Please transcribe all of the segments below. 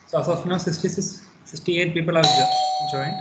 So as of now, 68 people have joined.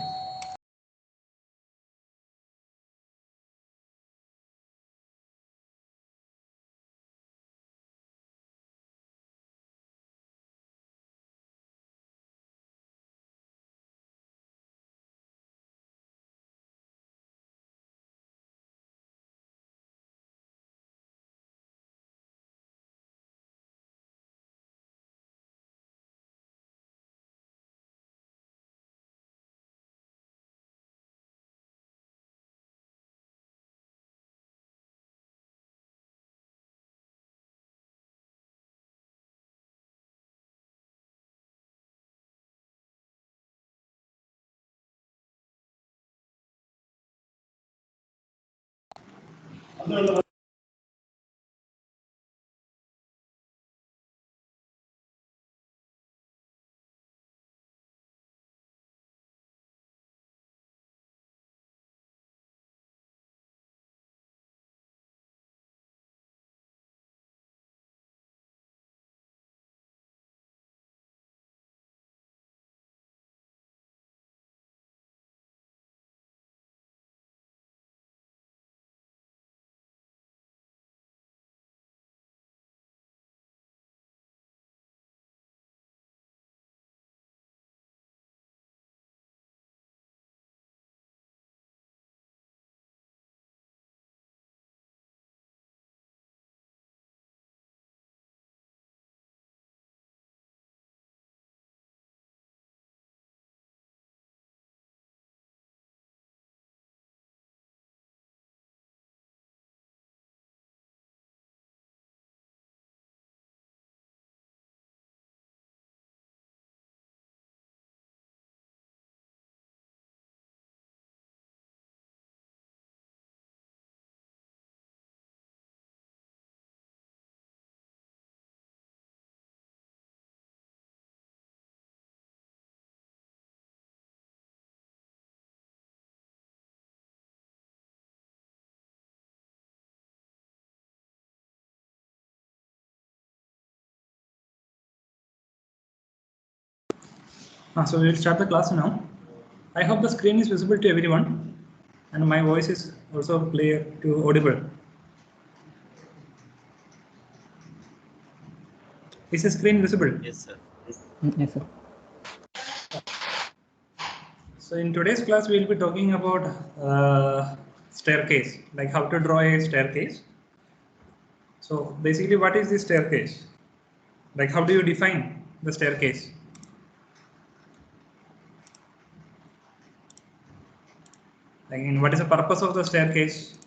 So we will start the class now. I hope the screen is visible to everyone and my voice is also clear to audible. Is the screen visible? Yes, sir. Yes, sir. So in today's class, we will be talking about staircase, like how to draw a staircase. So basically, what is the staircase? Like how do you define the staircase? Like what is the purpose of the staircase?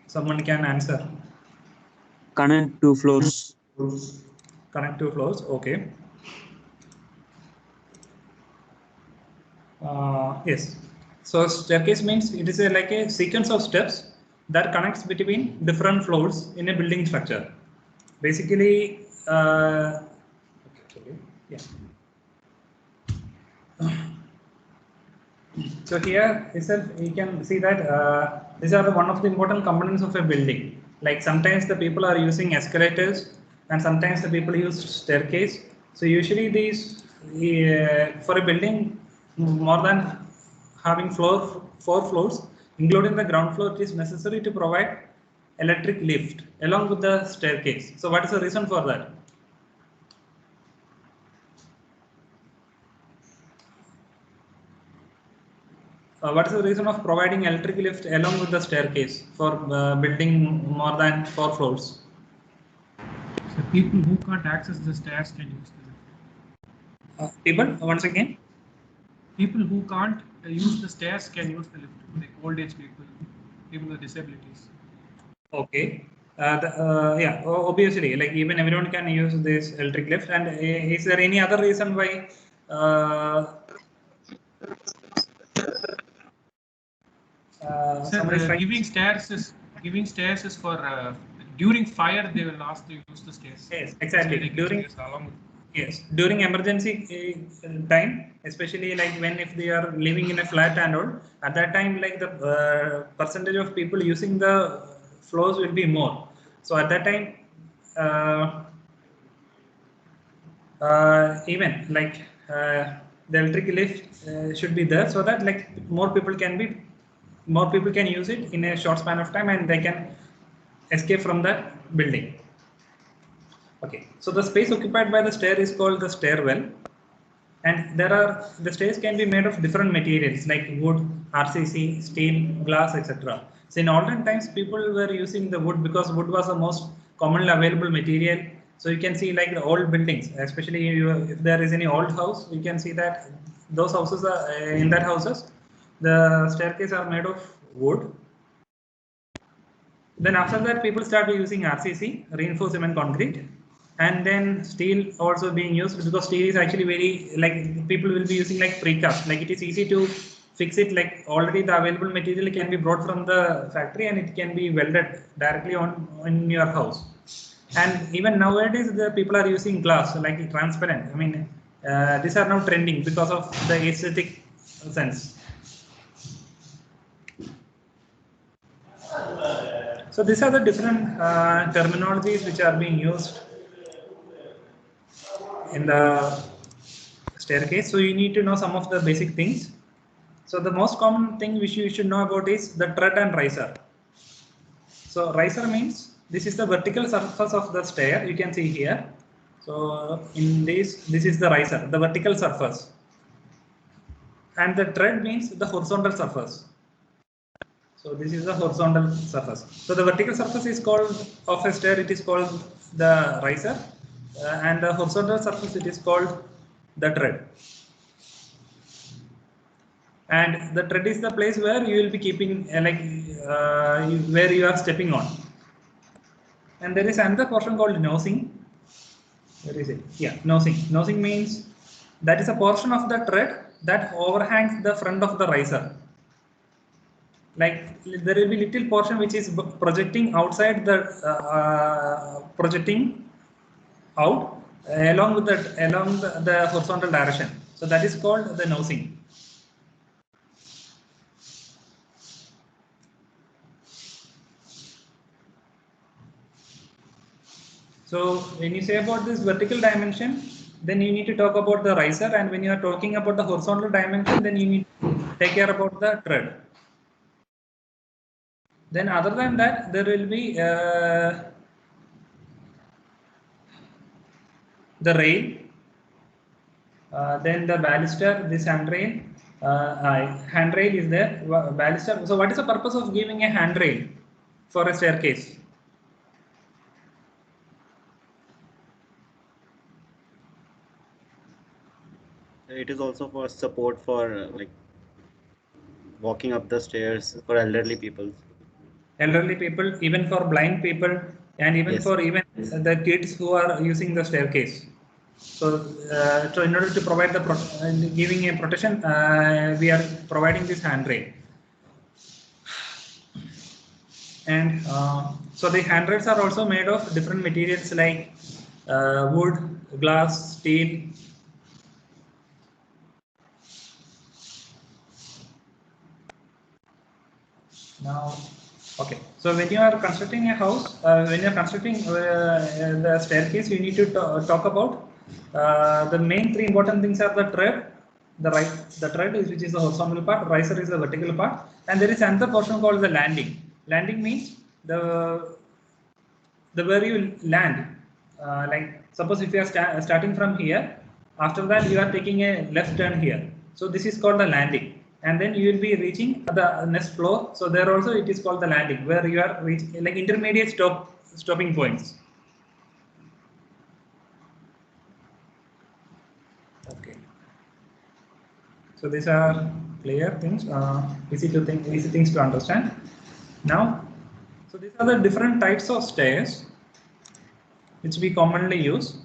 Someone can answer. Connect two floors. Connect two floors, okay. Yes. So staircase means it is like a sequence of steps that connects between different floors in a building structure. Basically, yeah. So here itself you can see that these are one of the important components of a building. Like sometimes the people are using escalators and sometimes the people use staircase. So usually these for a building more than having four floors, including the ground floor, it is necessary to provide electric lift along with the staircase. So what is the reason for that? What is the reason of providing electric lift along with the staircase for building more than 4 floors? So people who can't access the stairs can use the lift. People, once again? People who can't use the stairs can use the lift, like old age people, people with disabilities. Okay. Yeah, obviously, like even everyone can use this electric lift. And is there any other reason why Sir, giving stairs is for during fire they will ask to use the stairs. Yes, exactly. During emergency time, especially like when if they are living in a flat and all, at that time like the percentage of people using the floors will be more. So at that time, even like the electric lift should be there, so that like more people can use it in a short span of time, and they can escape from the building. Okay, so the space occupied by the stair is called the stairwell, and the stairs can be made of different materials like wood, RCC, steel, glass, etc. So in olden times, people were using the wood because wood was the most commonly available material. So you can see like the old buildings, especially if there is any old house, you can see that those houses are in that houses, the staircase are made of wood. Then after that, people started using RCC, reinforced cement concrete, and then steel also being used because steel is actually very, like, people will be using like precast, like it is easy to fix it, like already the available material can be brought from the factory and it can be welded directly on in your house. And even nowadays, the people are using glass, like transparent. I mean, these are now trending because of the aesthetic sense. So these are the different terminologies which are being used in the staircase. So you need to know some of the basic things. So the most common thing which you should know about is the tread and riser. So riser means this is the vertical surface of the stair. You can see here. So in this is the riser, the vertical surface. And the tread means the horizontal surface. So this is the horizontal surface. So the vertical surface is called of a stair, it is called the riser, and the horizontal surface it is called the tread. And the tread is the place where you will be keeping where you are stepping on. And there is another portion called nosing. Where is it? Yeah, nosing. Nosing means that is a portion of the tread that overhangs the front of the riser. Like there will be little portion which is projecting outside the projecting out along with the horizontal direction. So that is called the nosing. So when you say about this vertical dimension, then you need to talk about the riser, and when you are talking about the horizontal dimension, then you need to take care about the tread. Then other than that, there will be the rail, then the baluster, this handrail. Handrail is there, baluster. So what is the purpose of giving a handrail for a staircase? It is also for support for like walking up the stairs for elderly people. Elderly people, even for blind people, and even Yes. for even the kids who are using the staircase. So in order to provide the giving a protection, we are providing this handrail. And so the handrails are also made of different materials like wood, glass, steel. Now, okay. So when you are constructing a house, when you are constructing the staircase, you need to talk about the main three important things are the tread, the tread is which is the horizontal part, riser is the vertical part, and there is another portion called the landing. Landing means the where you land. Like suppose if you are starting from here, after that you are taking a left turn here. So this is called the landing, and then you will be reaching the next floor. So there also it is called the landing, where you are reaching like intermediate stopping points. Okay. So these are clear things, easy things to understand. Now, so these are the different types of stairs which we commonly use.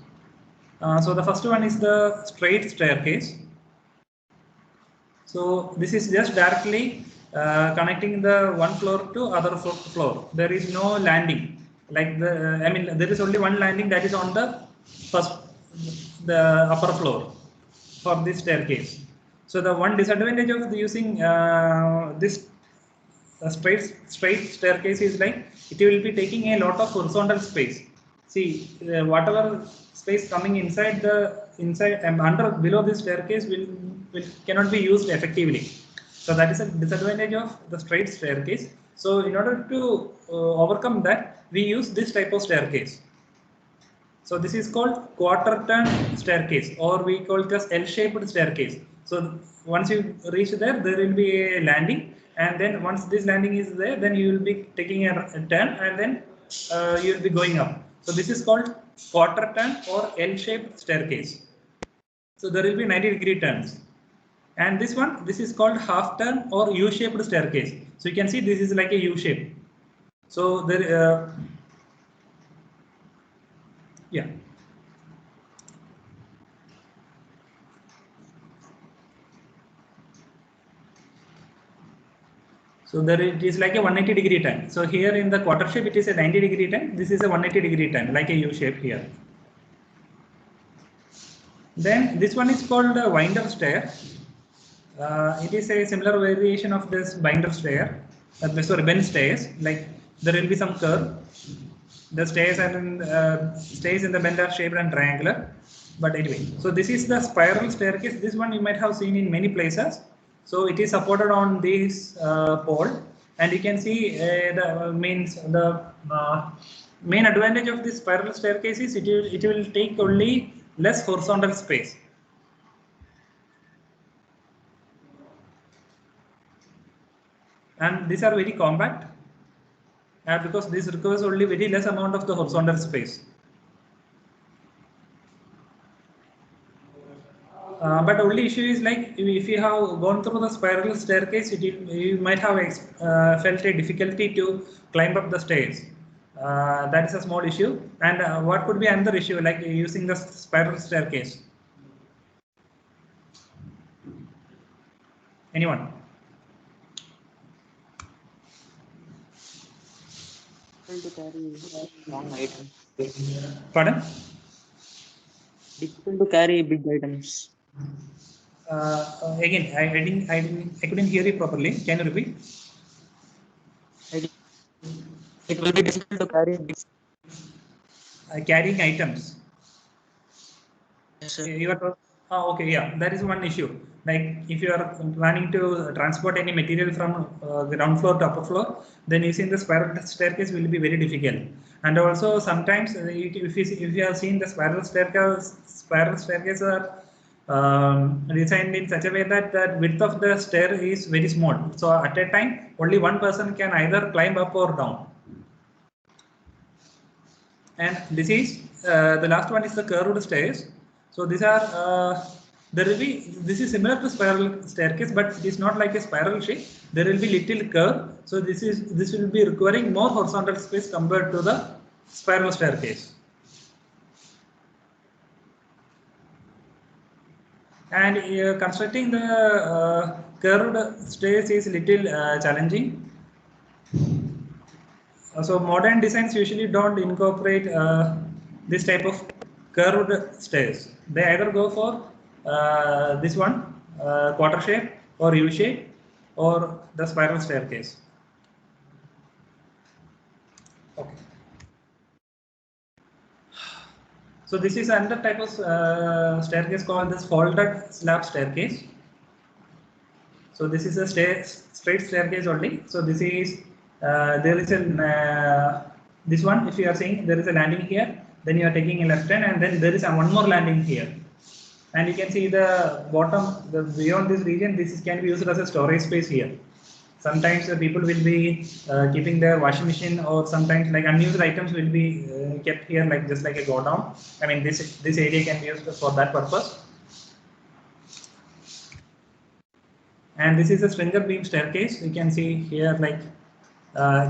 So the first one is the straight staircase. So this is just directly connecting the one floor to other floor. There is no landing. Like there is only one landing, that is on the upper floor for this staircase. So the one disadvantage of using this straight staircase is like it will be taking a lot of horizontal space. see whatever space coming inside the under below this staircase will cannot be used effectively. So that is a disadvantage of the straight staircase. So in order to overcome that, we use this type of staircase. So this is called quarter turn staircase, or we call it as L-shaped staircase. So once you reach there, there will be a landing, and then once this landing is there, then you will be taking a turn, and then you will be going up. So this is called quarter turn or L-shaped staircase. So there will be 90-degree turns. And this one, this is called half turn or U-shaped staircase. So you can see this is like a U shape. So there, yeah. So there it is like a 180-degree turn. So here in the quarter shape, it is a 90-degree turn. This is a 180-degree turn, like a U shape here. Then this one is called a winder stair. It is a similar variation of this binder stair. Sorry, bend stairs. Like there will be some curve. The stairs and stairs in the bend are shaped and triangular. But anyway, so this is the spiral staircase. This one you might have seen in many places. So it is supported on this pole, and you can see the main advantage of this spiral staircase is it will take only less horizontal space. And these are very compact, because this requires only very less amount of the horizontal space. But only issue is like if you have gone through the spiral staircase, you might have felt a difficulty to climb up the stairs. That is a small issue. And what could be another issue, like using the spiral staircase? Anyone? To carry long items. Pardon? Difficult to carry big items. Again, I couldn't hear you properly. Can you repeat? It will be difficult to carry big. Carrying items. Yes, sir. You are okay, yeah, that is one issue. Like if you are planning to transport any material from ground floor to upper floor, then using the spiral staircase will be very difficult. And also sometimes if you have seen the spiral staircase are designed in such a way that the width of the stair is very small. So at a time, only one person can either climb up or down. And this is the last one is the curved stairs. So these are this is similar to spiral staircase, but it is not like a spiral shape. There will be little curve. So this will be requiring more horizontal space compared to the spiral staircase. And constructing the curved stairs is little challenging. So modern designs usually don't incorporate this type of curved stairs. They either go for this one, quarter shape or U shape, or the spiral staircase. Okay. So this is another type of staircase called this folded slab staircase. So this is a straight staircase only. So this is there is this one. If you are seeing, there is a landing here, then you are taking a left turn, and then there is one more landing here. And you can see the bottom, beyond this region, can be used as a storage space here. Sometimes the people will be keeping their washing machine, or sometimes like unused items will be kept here, like just like a go down. I mean, this area can be used for that purpose. And this is a stringer beam staircase. You can see here, like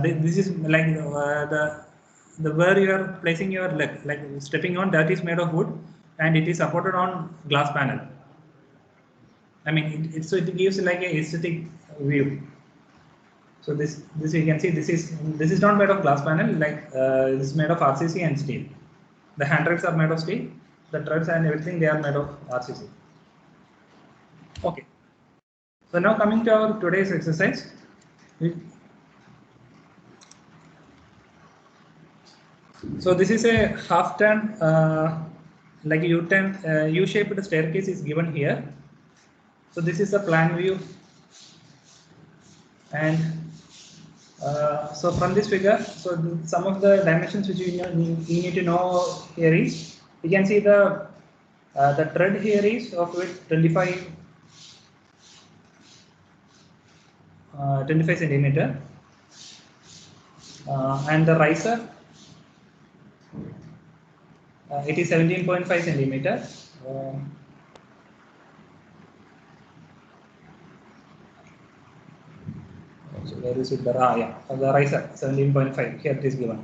this is like the where you are placing your leg, like stepping on, that is made of wood, and it is supported on glass panel. I mean, so it gives like a aesthetic view. So this you can see, this is not made of glass panel, like this is made of RCC and steel. The handrails are made of steel. The treads and everything, they are made of RCC. Okay. So now coming to our today's exercise. So this is a half turn, like U-turn, U-shaped staircase is given here. So this is the plan view, and so from this figure, so some of the dimensions which you need to know here is, you can see the tread here is of width 25 centimeter, and the riser it is 17.5 centimeter. So where is it? Yeah, the riser 17.5. Here it is given.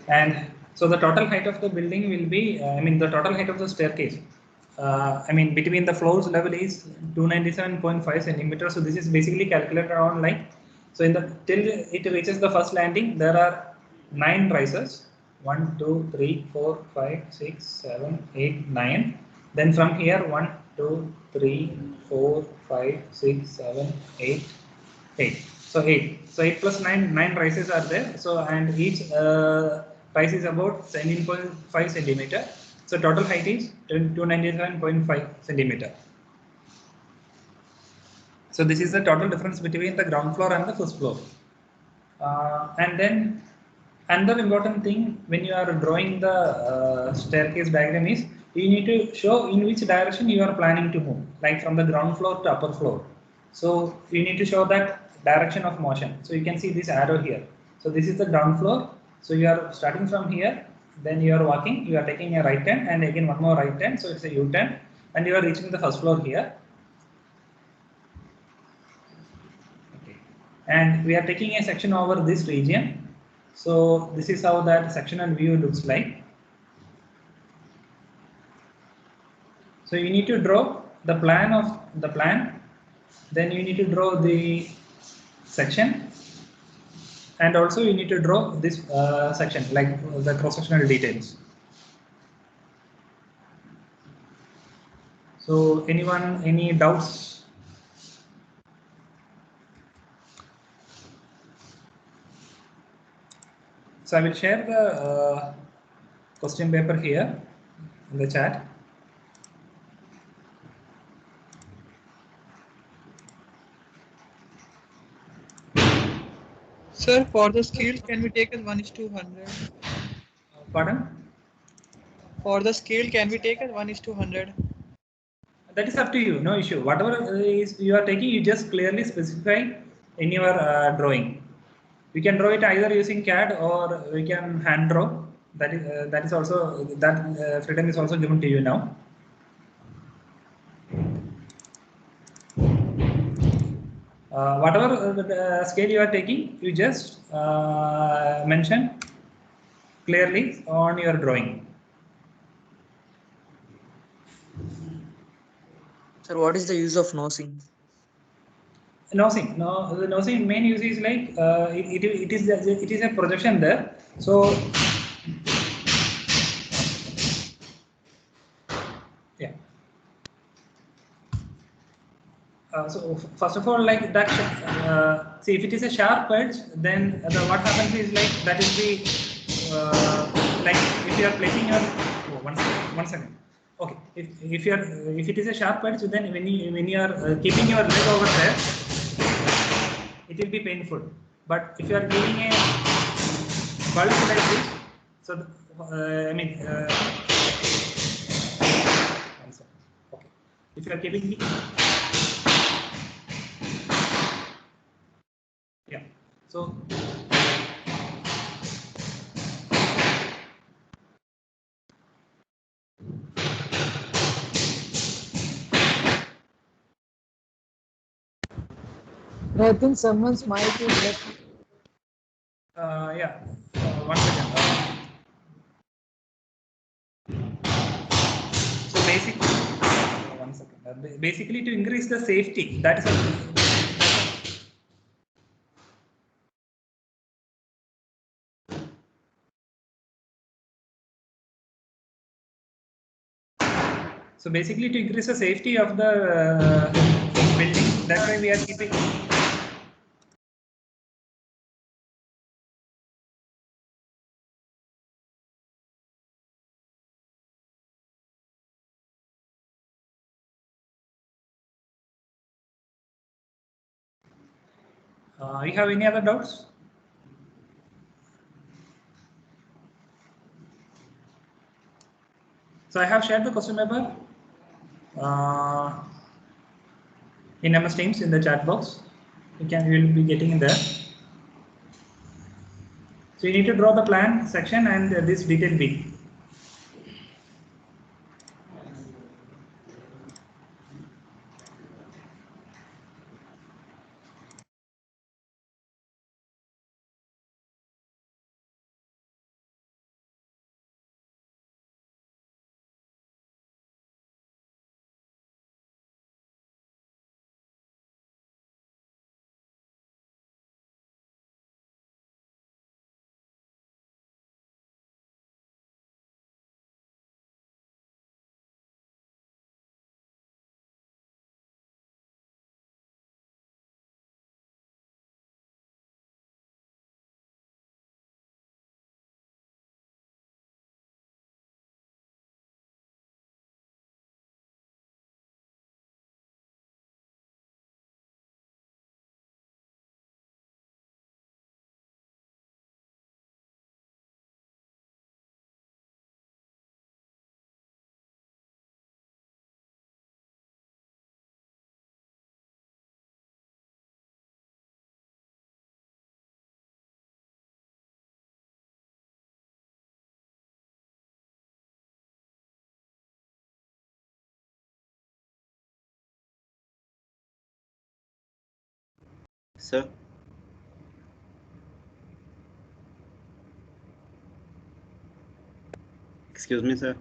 And so the total height of the building will be, I mean, the total height of the staircase, I mean, between the floors level is 297.5 centimeters. So this is basically calculated on like, so in the till it reaches the first landing, there are 9 rises. 1, 2, 3, 4, 5, 6, 7, 8, 9. Then from here 1, 2, 3, 4, 5, 6, 7, 8, 8. So 8. So 8 plus 9, 9 rises are there. So and each rise is about 17.5 centimeter. So total height is 297.5 centimeter. So this is the total difference between the ground floor and the first floor. And then another important thing when you are drawing the staircase diagram is you need to show in which direction you are planning to move, like from the ground floor to upper floor. So you need to show that direction of motion. So you can see this arrow here. So this is the ground floor. So you are starting from here, then you are walking, you are taking a right turn and again one more right turn. So it's a U-turn and you are reaching the first floor here. Okay. And we are taking a section over this region. So this is how that sectional view looks like. So you need to draw the plan of the plan, then you need to draw the section, and also you need to draw this section like the cross-sectional details. So anyone, any doubts? So I will share the question paper here in the chat. Sir, for the scale, can we take as 1:100? Pardon? For the scale, can we take as 1:100? That is up to you, no issue. Whatever is you are taking, you just clearly specify in your drawing. We can draw it either using CAD or we can hand draw. That is also that freedom is also given to you now. Whatever scale you are taking, you just mention clearly on your drawing. Sir, what is the use of nosing? Nosing, no, the nosing main use is like it is a projection there. So yeah. So first of all, like that, see if it is a sharp edge, then what happens is like that is the like if you are placing your one second. Okay, if it is a sharp edge, then when you are keeping your leg over there, it will be painful. But if you are giving a bulge like this, so I mean, one second. Okay, if you are keeping yeah, so I think someone's mic is left. yeah, one second. So basically, one second. Basically, to increase the safety, that is a, so basically to increase the safety of the building. That's why we are keeping. You have any other doubts? So I have shared the question paper in MS Teams in the chat box. You will be getting in there. So you need to draw the plan section and this detail B. Sir, excuse me, sir.